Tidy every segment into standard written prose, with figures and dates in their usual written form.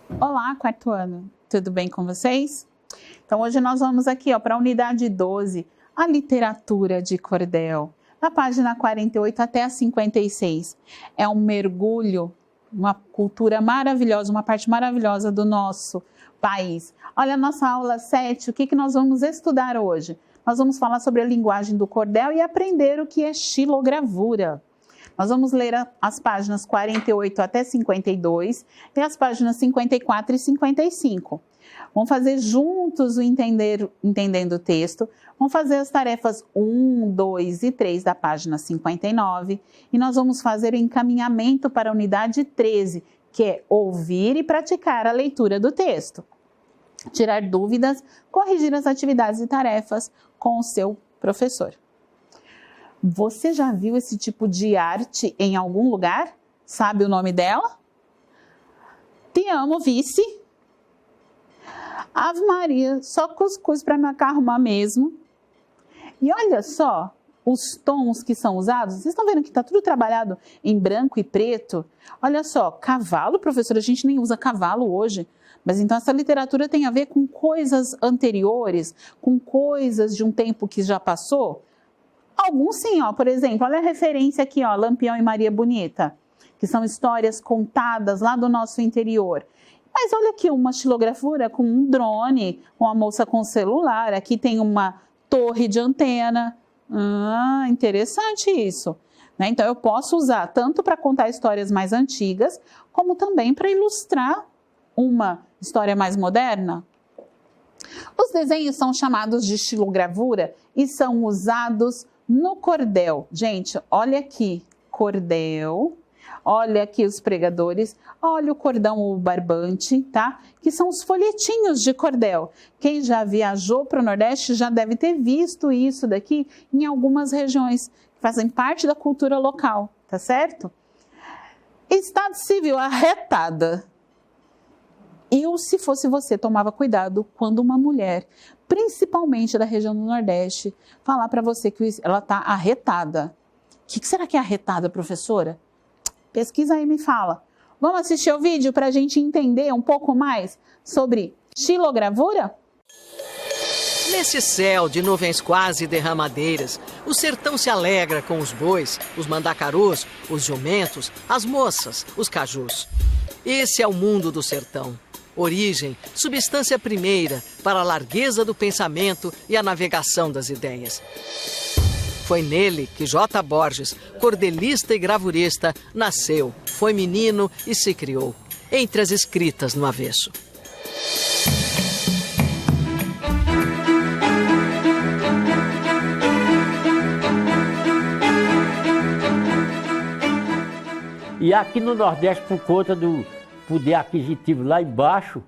Olá, quarto ano, tudo bem com vocês? Então hoje nós vamos aqui para a unidade 12, a literatura de cordel, na página 48 até a 56. É um mergulho, uma cultura maravilhosa, uma parte maravilhosa do nosso país. Olha a nossa aula 7, o que nós vamos estudar hoje? Nós vamos falar sobre a linguagem do cordel e aprender o que é xilogravura. Nós vamos ler as páginas 48 até 52 e as páginas 54 e 55. Vamos fazer juntos o entendendo o texto. Vamos fazer as tarefas 1, 2 e 3 da página 59 e nós vamos fazer o encaminhamento para a unidade 13, que é ouvir e praticar a leitura do texto. Tirar dúvidas, corrigir as atividades e tarefas com o seu professor. Você já viu esse tipo de arte em algum lugar? Sabe o nome dela? Te amo, vice. Ave Maria, só cuscuz para me arrumar mesmo. E olha só os tons que são usados. Vocês estão vendo que está tudo trabalhado em branco e preto? Olha só, cavalo, professor, a gente nem usa cavalo hoje. Mas então essa literatura tem a ver com coisas anteriores, com coisas de um tempo que já passou? Alguns sim, por exemplo, olha a referência aqui, Lampião e Maria Bonita, que são histórias contadas lá do nosso interior. Mas olha aqui uma xilogravura com um drone, uma moça com celular, aqui tem uma torre de antena. Interessante isso. Né? Então eu posso usar tanto para contar histórias mais antigas, como também para ilustrar uma história mais moderna. Os desenhos são chamados de xilogravura e são usados no cordel. Gente, olha aqui, cordel, olha aqui os pregadores, olha o cordão ou barbante, tá? Que são os folhetinhos de cordel. Quem já viajou para o Nordeste já deve ter visto isso daqui em algumas regiões que fazem parte da cultura local, tá certo? Estado civil arretada. Eu, se fosse você, tomava cuidado quando uma mulher, principalmente da região do Nordeste, falar para você que ela está arretada. O que será que é arretada, professora? Pesquisa aí e me fala. Vamos assistir o vídeo para a gente entender um pouco mais sobre xilogravura? Nesse céu de nuvens quase derramadeiras, o sertão se alegra com os bois, os mandacarus, os jumentos, as moças, os cajus. Esse é o mundo do sertão. Origem, substância primeira para a largueza do pensamento e a navegação das ideias. Foi nele que J. Borges, cordelista e gravurista, nasceu, foi menino e se criou, entre as escritas no avesso. E aqui no Nordeste, por conta do poder aquisitivo lá embaixo,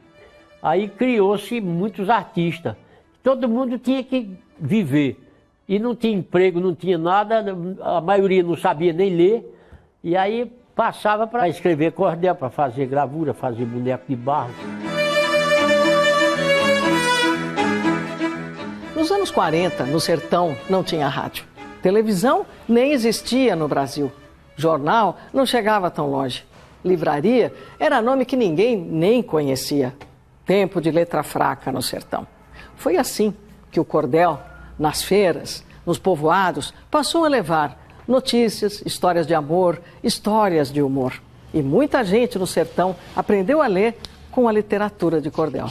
aí criou-se muitos artistas. Todo mundo tinha que viver. E não tinha emprego, não tinha nada, a maioria não sabia nem ler. E aí passava para escrever cordel, para fazer gravura, fazer boneco de barro. Nos anos 40, no sertão, não tinha rádio. Televisão nem existia no Brasil. Jornal não chegava tão longe. Livraria era nome que ninguém nem conhecia. Tempo de letra fraca no sertão. Foi assim que o cordel, nas feiras, nos povoados, passou a levar notícias, histórias de amor, histórias de humor. E muita gente no sertão aprendeu a ler com a literatura de cordel.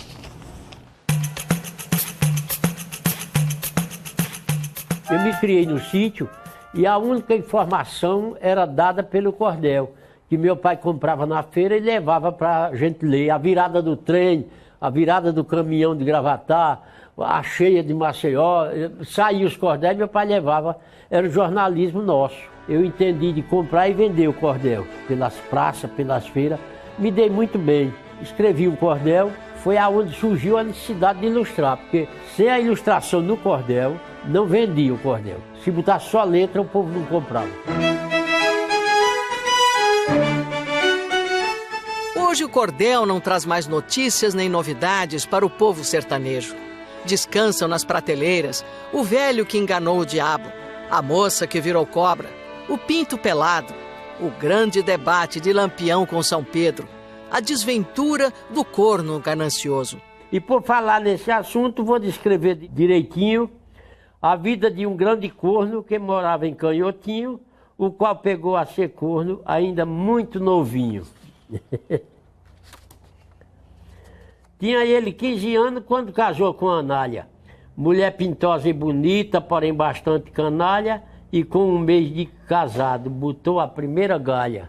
Eu me criei no sítio e a única informação era dada pelo cordel, que meu pai comprava na feira e levava para a gente ler. A virada do trem, a virada do caminhão de Gravatar, a cheia de Maceió, saía os cordéis e meu pai levava. Era o jornalismo nosso. Eu entendi de comprar e vender o cordel pelas praças, pelas feiras. Me dei muito bem. Escrevi um cordel, foi aonde surgiu a necessidade de ilustrar, porque sem a ilustração no cordel, não vendia o cordel. Se botasse só letra, o povo não comprava. Hoje o cordel não traz mais notícias nem novidades para o povo sertanejo. Descansam nas prateleiras o velho que enganou o diabo, a moça que virou cobra, o pinto pelado, o grande debate de Lampião com São Pedro, a desventura do corno ganancioso. E por falar nesse assunto, vou descrever direitinho a vida de um grande corno que morava em Canhotinho, o qual pegou a ser corno ainda muito novinho. Tinha ele 15 anos quando casou com a Anália. Mulher pintosa e bonita, porém bastante canalha, e com um mês de casado, botou a primeira galha.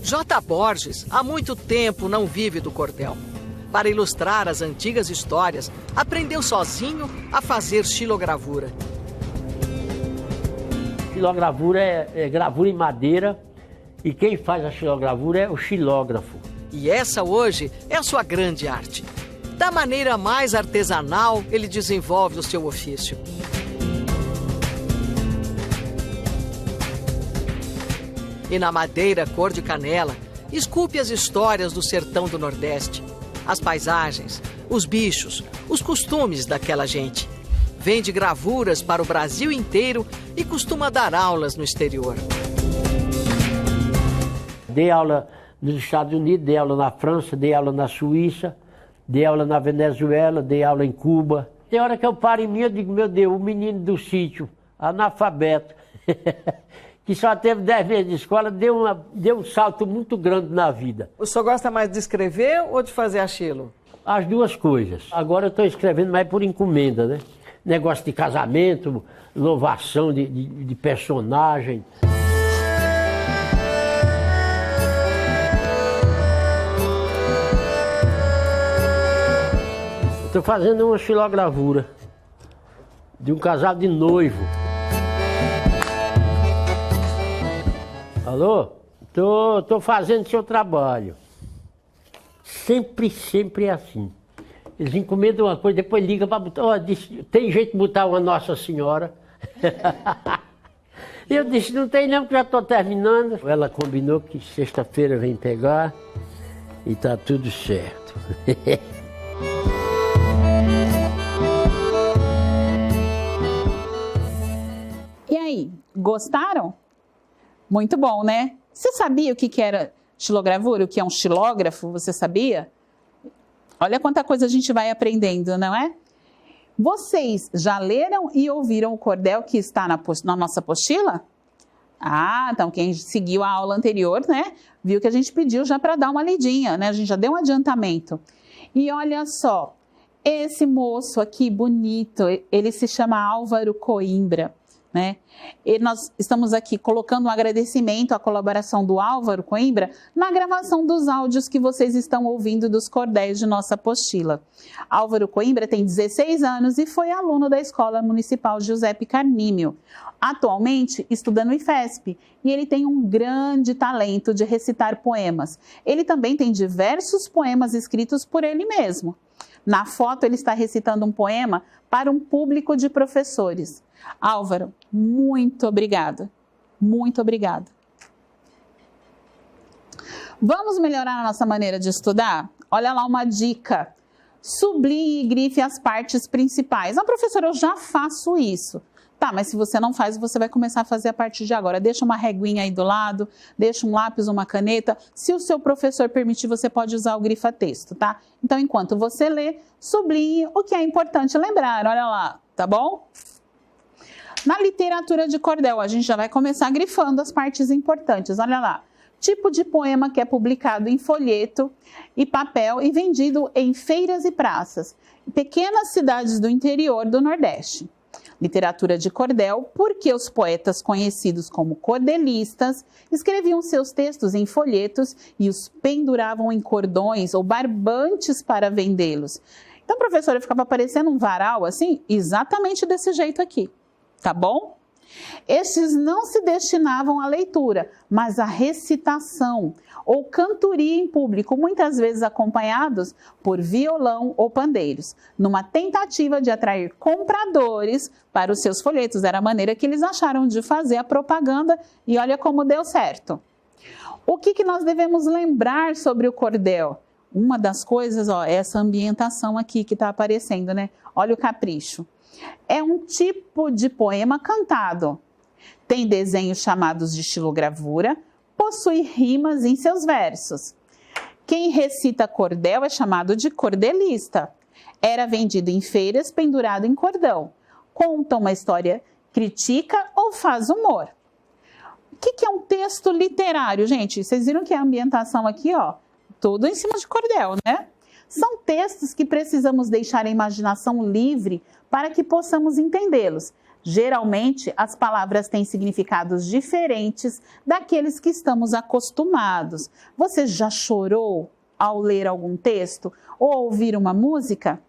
J. Borges há muito tempo não vive do cordel. Para ilustrar as antigas histórias, aprendeu sozinho a fazer xilogravura. Xilogravura é gravura em madeira, e quem faz a xilogravura é o xilógrafo. E essa hoje é a sua grande arte. Da maneira mais artesanal, ele desenvolve o seu ofício. E na madeira cor de canela, esculpe as histórias do sertão do Nordeste, as paisagens, os bichos, os costumes daquela gente. Vende gravuras para o Brasil inteiro e costuma dar aulas no exterior. Dei aula nos Estados Unidos, dei aula na França, dei aula na Suíça, dei aula na Venezuela, dei aula em Cuba. Tem hora que eu paro em mim, eu digo, meu Deus, o menino do sítio, analfabeto, que só teve 10 meses de escola, deu um salto muito grande na vida. O senhor gosta mais de escrever ou de fazer achilo? As duas coisas. Agora eu estou escrevendo mais por encomenda, né? Negócio de casamento, louvação de personagem. Estou fazendo uma xilogravura de um casal de noivo. Alô? Tô fazendo seu trabalho. Sempre é assim. Eles encomendam uma coisa, depois ligam para botar. Oh, tem jeito de botar uma Nossa Senhora? Eu disse, não tem não, que já estou terminando. Ela combinou que sexta-feira vem pegar e tá tudo certo. E aí, gostaram? Muito bom, né? Você sabia o que era xilogravura, o que é um xilógrafo? Você sabia? Olha quanta coisa a gente vai aprendendo, não é? Vocês já leram e ouviram o cordel que está na nossa apostila? Ah, então quem seguiu a aula anterior, né, viu que a gente pediu já para dar uma lidinha, né? A gente já deu um adiantamento. E olha só, esse moço aqui bonito, ele se chama Álvaro Coimbra. Né? E nós estamos aqui colocando um agradecimento à colaboração do Álvaro Coimbra na gravação dos áudios que vocês estão ouvindo dos cordéis de nossa apostila. Álvaro Coimbra tem 16 anos e foi aluno da Escola Municipal Giuseppe Carnímio. Atualmente estuda no IFESP e ele tem um grande talento de recitar poemas. Ele também tem diversos poemas escritos por ele mesmo. Na foto ele está recitando um poema para um público de professores. Álvaro, muito obrigada. Muito obrigada. Vamos melhorar a nossa maneira de estudar? Olha lá uma dica. Sublinhe e grife as partes principais. Ah, professora, eu já faço isso. Tá, mas se você não faz, você vai começar a fazer a partir de agora. Deixa uma reguinha aí do lado, deixa um lápis, uma caneta. Se o seu professor permitir, você pode usar o grifa-texto, tá? Então, enquanto você lê, sublinhe o que é importante lembrar. Olha lá, tá bom? Na literatura de cordel, a gente já vai começar grifando as partes importantes. Olha lá. Tipo de poema que é publicado em folheto e papel e vendido em feiras e praças, em pequenas cidades do interior do Nordeste. Literatura de cordel, porque os poetas conhecidos como cordelistas escreviam seus textos em folhetos e os penduravam em cordões ou barbantes para vendê-los. Então, professora, ficava parecendo um varal assim, exatamente desse jeito aqui. Tá bom? Estes não se destinavam à leitura, mas à recitação ou cantoria em público, muitas vezes acompanhados por violão ou pandeiros, numa tentativa de atrair compradores para os seus folhetos. Era a maneira que eles acharam de fazer a propaganda e olha como deu certo. O que nós devemos lembrar sobre o cordel? Uma das coisas, ó, é essa ambientação aqui que está aparecendo, né? Olha o capricho. É um tipo de poema cantado. Tem desenhos chamados de xilogravura, possui rimas em seus versos. Quem recita cordel é chamado de cordelista. Era vendido em feiras, pendurado em cordão. Conta uma história, critica ou faz humor. O que é um texto literário, gente? Vocês viram que a ambientação aqui, ó, tudo em cima de cordel, né? São textos que precisamos deixar a imaginação livre para que possamos entendê-los. Geralmente, as palavras têm significados diferentes daqueles que estamos acostumados. Você já chorou ao ler algum texto ou ouvir uma música?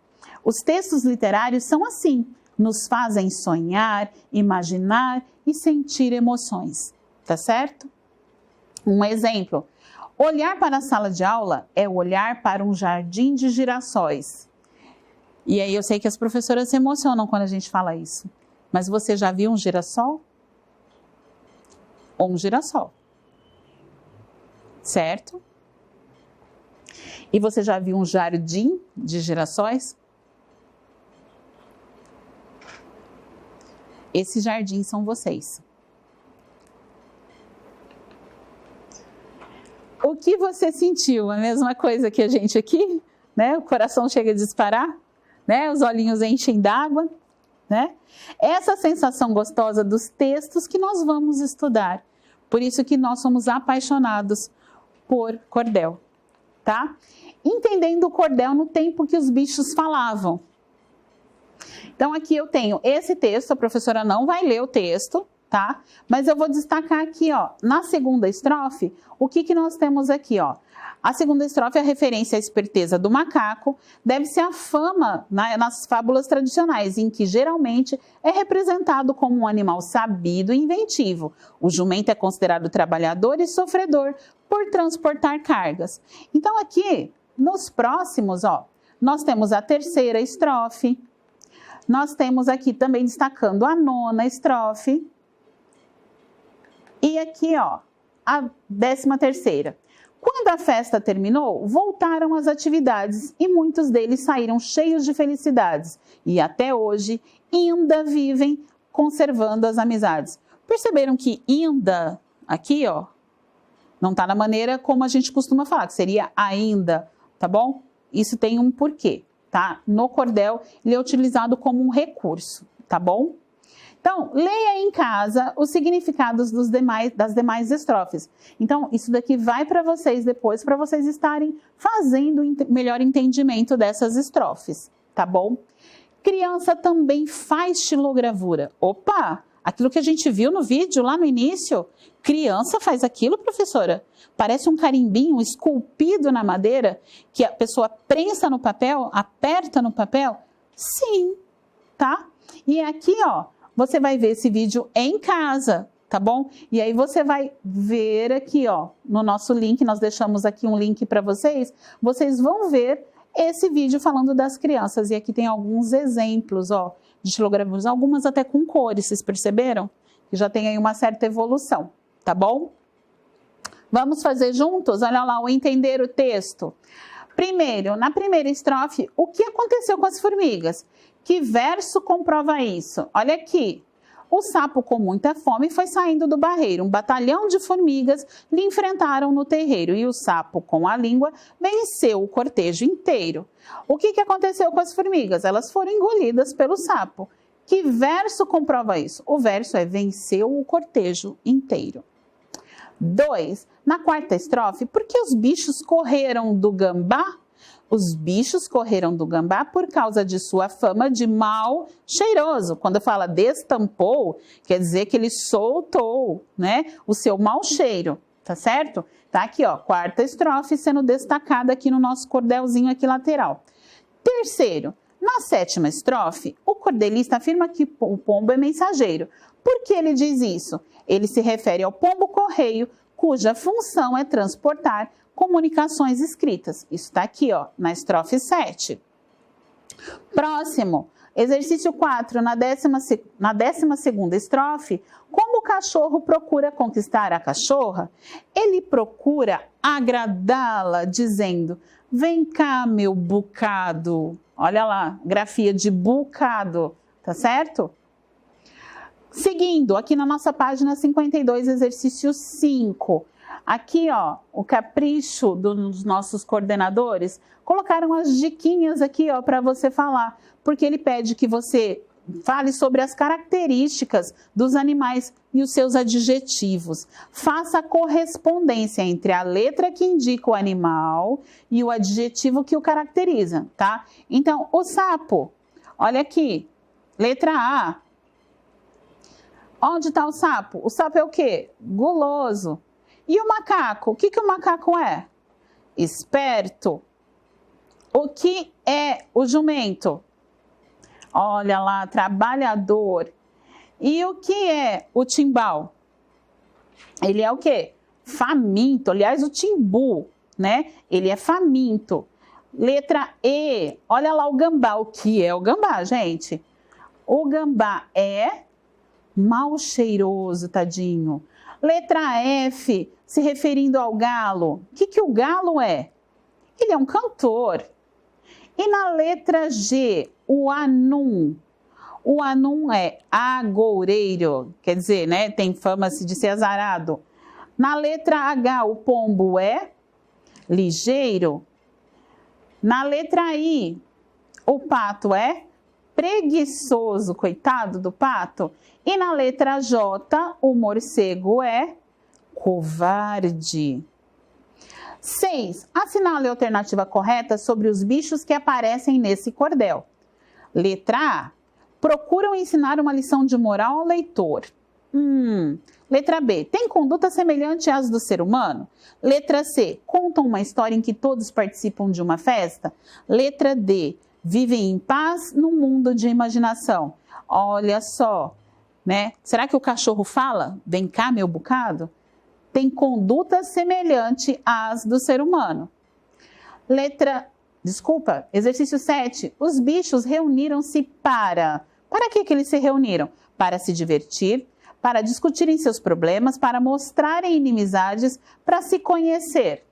Os textos literários são assim, nos fazem sonhar, imaginar e sentir emoções, tá certo? Um exemplo, olhar para a sala de aula é olhar para um jardim de girassóis. E aí eu sei que as professoras se emocionam quando a gente fala isso. Mas você já viu um girassol? Ou um girassol. Certo? E você já viu um jardim de girassóis? Esses jardins são vocês. O que você sentiu? A mesma coisa que a gente aqui? Né? O coração chega a disparar? Né? Os olhinhos enchem d'água? Né? Essa sensação gostosa dos textos que nós vamos estudar. Por isso que nós somos apaixonados por cordel, tá? Entendendo o cordel no tempo que os bichos falavam. Então aqui eu tenho esse texto, a professora não vai ler o texto, tá? Mas eu vou destacar aqui, ó, na segunda estrofe, o que nós temos aqui, ó? A segunda estrofe é a referência à esperteza do macaco, deve-se à fama nas fábulas tradicionais, em que geralmente é representado como um animal sabido e inventivo. O jumento é considerado trabalhador e sofredor por transportar cargas. Então aqui, nos próximos, ó, nós temos a terceira estrofe, nós temos aqui também destacando a nona estrofe, e aqui, ó, a 13ª. Quando a festa terminou, voltaram às atividades e muitos deles saíram cheios de felicidades e até hoje ainda vivem conservando as amizades. Perceberam que ainda, aqui ó, não está na maneira como a gente costuma falar, que seria ainda, tá bom? Isso tem um porquê, tá? No cordel ele é utilizado como um recurso, tá bom? Então, leia em casa os significados das demais estrofes. Então, isso daqui vai para vocês depois, para vocês estarem fazendo melhor entendimento dessas estrofes, tá bom? Criança também faz xilogravura. Opa! Aquilo que a gente viu no vídeo lá no início, criança faz aquilo, professora? Parece um carimbinho esculpido na madeira que a pessoa prensa no papel, aperta no papel? Sim, tá? E aqui, ó, você vai ver esse vídeo em casa, tá bom? E aí você vai ver aqui, ó, no nosso link, nós deixamos aqui um link para vocês, vocês vão ver esse vídeo falando das crianças. E aqui tem alguns exemplos, ó, de xilogravuras, algumas até com cores, vocês perceberam? Que já tem aí uma certa evolução, tá bom? Vamos fazer juntos? Olha lá, o entender o texto. Primeiro, na primeira estrofe, o que aconteceu com as formigas? Que verso comprova isso? Olha aqui. O sapo com muita fome foi saindo do barreiro. Um batalhão de formigas lhe enfrentaram no terreiro e o sapo com a língua venceu o cortejo inteiro. O que aconteceu com as formigas? Elas foram engolidas pelo sapo. Que verso comprova isso? O verso é venceu o cortejo inteiro. 2. Na quarta estrofe, por que os bichos correram do gambá? Os bichos correram do gambá por causa de sua fama de mal cheiroso. Quando fala destampou, quer dizer que ele soltou, né, o seu mau cheiro, tá certo? Tá aqui, ó, quarta estrofe sendo destacada aqui no nosso cordelzinho aqui lateral. Terceiro, na sétima estrofe, o cordelista afirma que o pombo é mensageiro. Por que ele diz isso? Ele se refere ao pombo-correio, cuja função é transportar comunicações escritas. Isso está aqui, ó, na estrofe 7. Próximo, exercício 4, na 12ª estrofe, como o cachorro procura conquistar a cachorra? Ele procura agradá-la, dizendo, vem cá, meu bocado. Olha lá, grafia de bocado, tá certo? Seguindo, aqui na nossa página 52, exercício 5. Aqui, ó, o capricho dos nossos coordenadores, colocaram as diquinhas aqui, ó, para você falar, porque ele pede que você fale sobre as características dos animais e os seus adjetivos. Faça a correspondência entre a letra que indica o animal e o adjetivo que o caracteriza, tá? Então, o sapo, olha aqui, letra A. Onde está o sapo? O sapo é o quê? Guloso. E o macaco? O que o macaco é? Esperto. O que é o jumento? Olha lá, trabalhador. E o que é o timbal? Ele é o quê? Faminto. Aliás, o timbu, né? Ele é faminto. Letra E. Olha lá o gambá. O que é o gambá, gente? O gambá é mal cheiroso, tadinho. Letra F, se referindo ao galo. O que o galo é? Ele é um cantor. E na letra G, o anum. O anum é agoureiro, quer dizer, né? Tem fama de ser azarado. Na letra H, o pombo é ligeiro. Na letra I, o pato é preguiçoso, coitado do pato. E na letra J, o morcego é covarde. 6. Assinale a alternativa correta sobre os bichos que aparecem nesse cordel. Letra A. Procuram ensinar uma lição de moral ao leitor. Letra B. Tem conduta semelhante às do ser humano? Letra C. Contam uma história em que todos participam de uma festa? Letra D. Vivem em paz num mundo de imaginação. Olha só, né? Será que o cachorro fala? Vem cá, meu bocado? Tem conduta semelhante às do ser humano. Exercício 7. Os bichos reuniram-se para... Para que eles se reuniram? Para se divertir, para discutirem seus problemas, para mostrarem inimizades, para se conhecer.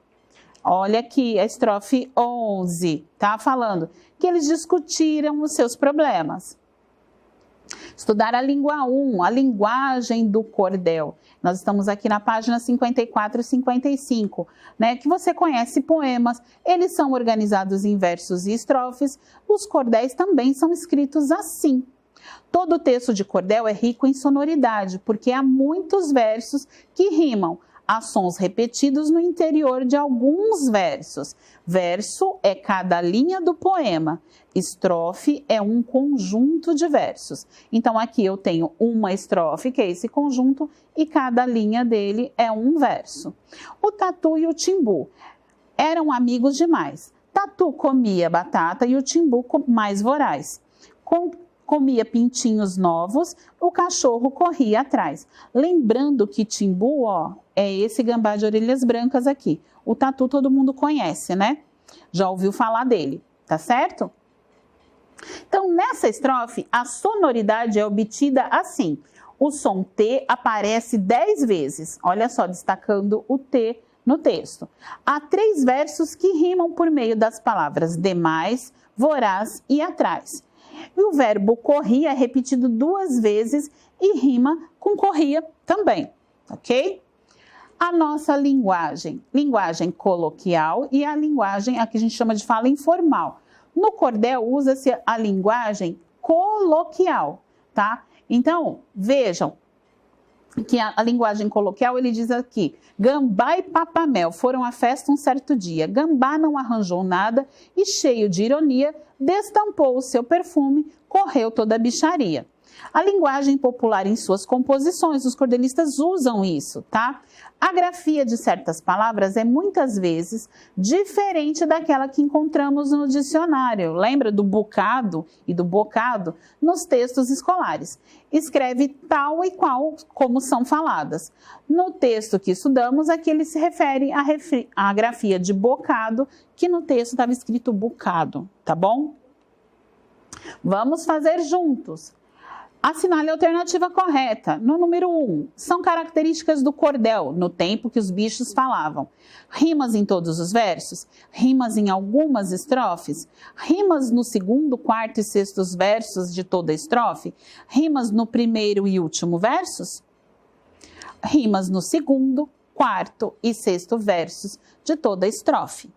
Olha aqui a estrofe 11, tá falando que eles discutiram os seus problemas. Estudar a língua 1, a linguagem do cordel. Nós estamos aqui na página 54 e 55, né? Que você conhece poemas, eles são organizados em versos e estrofes, os cordéis também são escritos assim. Todo texto de cordel é rico em sonoridade, porque há muitos versos que rimam. Há sons repetidos no interior de alguns versos. Verso é cada linha do poema. Estrofe é um conjunto de versos. Então, aqui eu tenho uma estrofe, que é esse conjunto, e cada linha dele é um verso. O tatu e o timbu eram amigos demais. Tatu comia batata e o timbu mais voraz. Comia pintinhos novos, o cachorro corria atrás. Lembrando que timbu, ó, é esse gambá de orelhas brancas aqui. O tatu todo mundo conhece, né? Já ouviu falar dele, tá certo? Então, nessa estrofe, a sonoridade é obtida assim. O som T aparece 10 vezes. Olha só, destacando o T no texto. Há 3 versos que rimam por meio das palavras demais, voraz e atrás. E o verbo corria é repetido 2 vezes e rima com corria também, ok? A nossa linguagem coloquial e a linguagem, a que a gente chama de fala informal. No cordel usa-se a linguagem coloquial, tá? Então, vejam que a linguagem coloquial, ele diz aqui: Gambá e Papamel foram à festa um certo dia. Gambá não arranjou nada e, cheio de ironia, destampou o seu perfume, correu toda a bicharia. A linguagem popular em suas composições, os cordelistas usam isso, tá? A grafia de certas palavras é muitas vezes diferente daquela que encontramos no dicionário. Lembra do bocado e do bocado nos textos escolares? Escreve tal e qual como são faladas. No texto que estudamos, aqui ele se refere à grafia de bocado, que no texto estava escrito bocado, tá bom? Vamos fazer juntos. Assinale a alternativa correta. No número 1, são características do cordel, no tempo que os bichos falavam. Rimas em todos os versos, rimas em algumas estrofes, rimas no segundo, quarto e sextos versos de toda a estrofe, rimas no primeiro e último versos, rimas no segundo, quarto e sexto versos de toda a estrofe.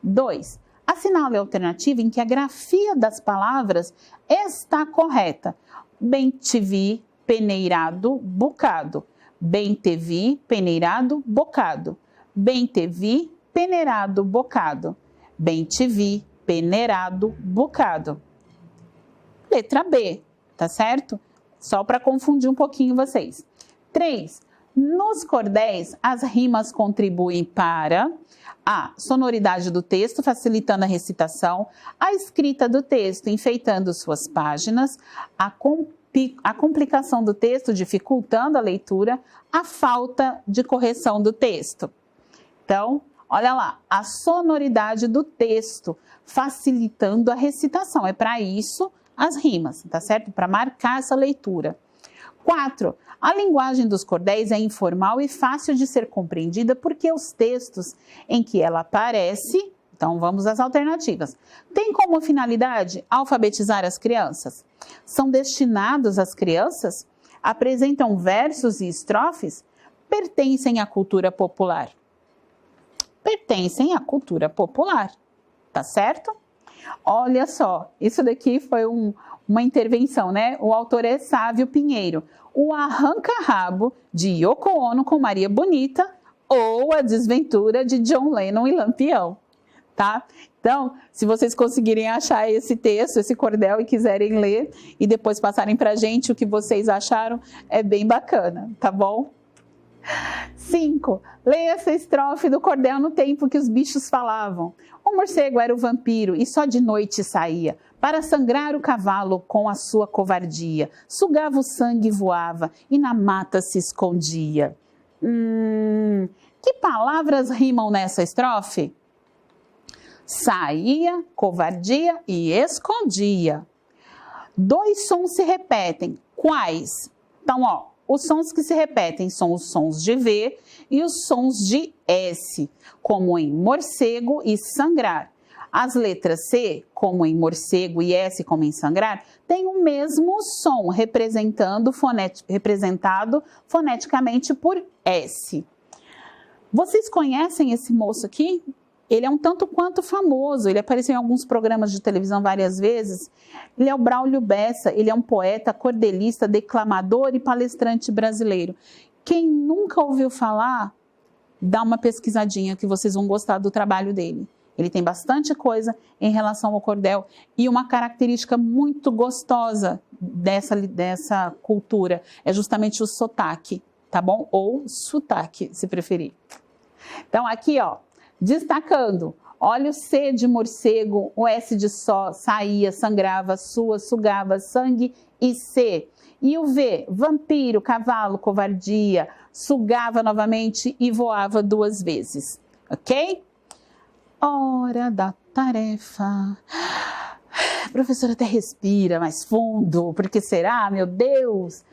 2. Assinale a alternativa em que a grafia das palavras está correta. Bem te vi, peneirado, bocado. Bem te vi, peneirado, bocado. Bem te vi, peneirado, bocado. Bem te vi, peneirado, bocado. Letra B, tá certo? Só para confundir um pouquinho vocês. 3. Nos cordéis, as rimas contribuem para a sonoridade do texto, facilitando a recitação, a escrita do texto, enfeitando suas páginas, a complicação do texto, dificultando a leitura, a falta de correção do texto. Então, olha lá, a sonoridade do texto, facilitando a recitação. É para isso as rimas, tá certo? Para marcar essa leitura. 4. A linguagem dos cordéis é informal e fácil de ser compreendida porque os textos em que ela aparece, então vamos às alternativas, tem como finalidade alfabetizar as crianças? São destinados às crianças? Apresentam versos e estrofes? Pertencem à cultura popular? Pertencem à cultura popular, tá certo? Olha só, isso daqui foi uma intervenção, né? O autor é Sávio Pinheiro. O Arranca-Rabo de Yoko Ono com Maria Bonita ou A Desventura de John Lennon e Lampião, tá? Então, se vocês conseguirem achar esse texto, esse cordel e quiserem ler e depois passarem pra gente o que vocês acharam, é bem bacana, tá bom? 5. Leia essa estrofe do cordel no tempo que os bichos falavam. O morcego era o vampiro e só de noite saía para sangrar o cavalo com a sua covardia. Sugava o sangue e voava e na mata se escondia. Que palavras rimam nessa estrofe? Saía, covardia e escondia. 2 sons se repetem. Quais? Então, os sons que se repetem são os sons de V e os sons de S, como em morcego e sangrar. As letras C, como em morcego, e S, como em sangrar, têm o mesmo som, representado foneticamente por S. Vocês conhecem esse moço aqui? Ele é um tanto quanto famoso, ele apareceu em alguns programas de televisão várias vezes. Ele é o Braulio Bessa, ele é um poeta, cordelista, declamador e palestrante brasileiro. Quem nunca ouviu falar, dá uma pesquisadinha que vocês vão gostar do trabalho dele. Ele tem bastante coisa em relação ao cordel e uma característica muito gostosa dessa cultura é justamente o sotaque, tá bom? Ou sotaque, se preferir. Então aqui, destacando, olha o C de morcego, o S de só, saía, sangrava, sua, sugava, sangue e C. E o V, vampiro, cavalo, covardia, sugava novamente e voava 2 vezes, ok? Hora da tarefa. A professora até respira mais fundo, porque será, meu Deus?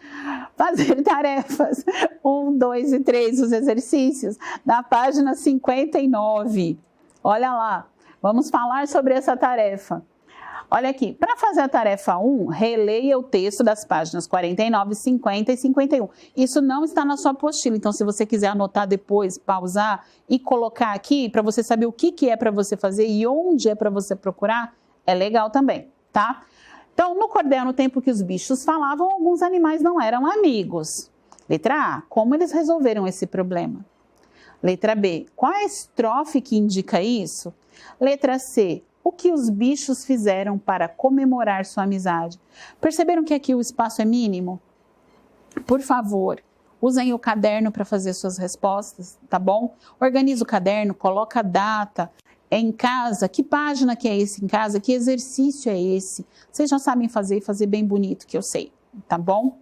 Fazer tarefas 1, 2 e 3, os exercícios, na página 59. Olha lá, vamos falar sobre essa tarefa. Olha aqui, para fazer a tarefa 1, releia o texto das páginas 49, 50 e 51. Isso não está na sua apostila, então se você quiser anotar depois, pausar e colocar aqui, para você saber o que é para você fazer e onde é para você procurar, é legal também, tá? Então, no cordel, no tempo que os bichos falavam, alguns animais não eram amigos. Letra A, como eles resolveram esse problema? Letra B, qual é a estrofe que indica isso? Letra C, o que os bichos fizeram para comemorar sua amizade? Perceberam que aqui o espaço é mínimo? Por favor, usem o caderno para fazer suas respostas, tá bom? Organiza o caderno, coloca a data. É em casa? Que página que é esse em casa? Que exercício é esse? Vocês já sabem fazer e fazer bem bonito, que eu sei, tá bom?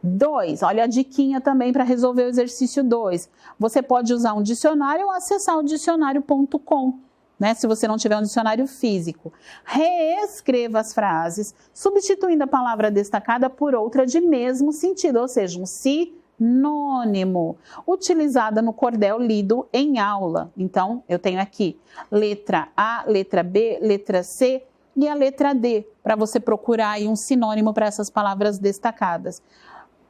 2, olha a diquinha também para resolver o exercício 2. Você pode usar um dicionário ou acessar o dicionário.com. Né, se você não tiver um dicionário físico. Reescreva as frases, substituindo a palavra destacada por outra de mesmo sentido, ou seja, um sinônimo, utilizada no cordel lido em aula. Então, eu tenho aqui letra A, letra B, letra C e a letra D, para você procurar aí um sinônimo para essas palavras destacadas.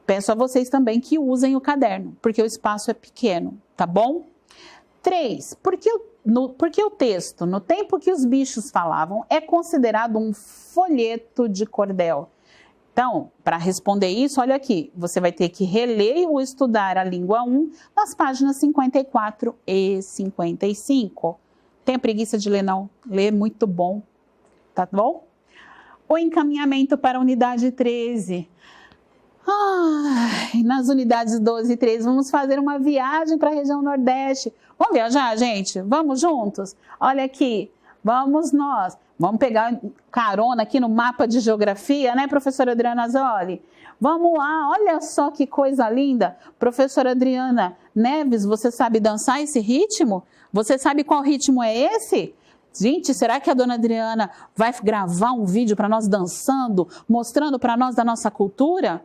Peço a vocês também que usem o caderno, porque o espaço é pequeno, tá bom? 3, porque o texto, no tempo que os bichos falavam, é considerado um folheto de cordel. Então, para responder isso, olha aqui, você vai ter que reler ou estudar a língua 1 nas páginas 54 e 55. Tenha preguiça de ler, não. Ler é muito bom, tá bom? O encaminhamento para a unidade 13. Nas unidades 12 e 13, vamos fazer uma viagem para a região Nordeste. Vamos viajar, gente? Vamos juntos? Olha aqui, vamos nós. Vamos pegar carona aqui no mapa de geografia, né, professora Adriana Zoli? Vamos lá, olha só que coisa linda. Professora Adriana Neves, você sabe dançar esse ritmo? Você sabe qual ritmo é esse? Gente, será que a dona Adriana vai gravar um vídeo para nós dançando, mostrando para nós da nossa cultura?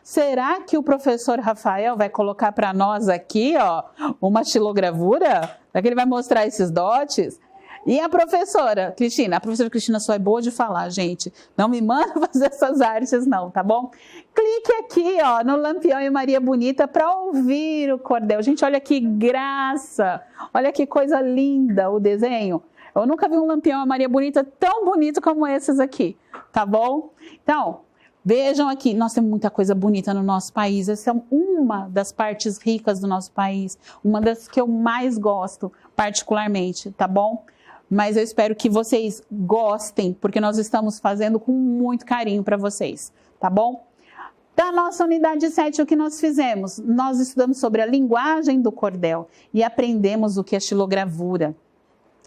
Será que o professor Rafael vai colocar para nós aqui, ó, uma xilogravura? Será que ele vai mostrar esses dotes? E a professora Cristina só é boa de falar, gente. Não me manda fazer essas artes não, tá bom? Clique aqui, ó, no Lampião e Maria Bonita para ouvir o cordel. Gente, olha que graça! Olha que coisa linda o desenho. Eu nunca vi um Lampião e Maria Bonita tão bonito como esses aqui, tá bom? Então, vejam aqui, nós temos muita coisa bonita no nosso país. Essa é uma das partes ricas do nosso país, uma das que eu mais gosto, particularmente, tá bom? Mas eu espero que vocês gostem, porque nós estamos fazendo com muito carinho para vocês, tá bom? Da nossa unidade 7, o que nós fizemos? Nós estudamos sobre a linguagem do cordel e aprendemos o que é xilogravura.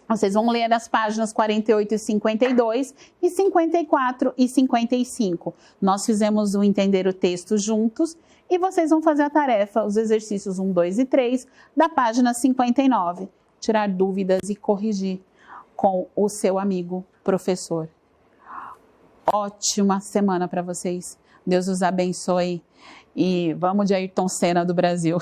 Vocês vão ler as páginas 48 e 52 e 54 e 55. Nós fizemos o entender o texto juntos e vocês vão fazer a tarefa, os exercícios 1, 2 e 3 da página 59. Tirar dúvidas e corrigir com o seu amigo professor. Ótima semana para vocês. Deus os abençoe e vamos de Ayrton Senna do Brasil.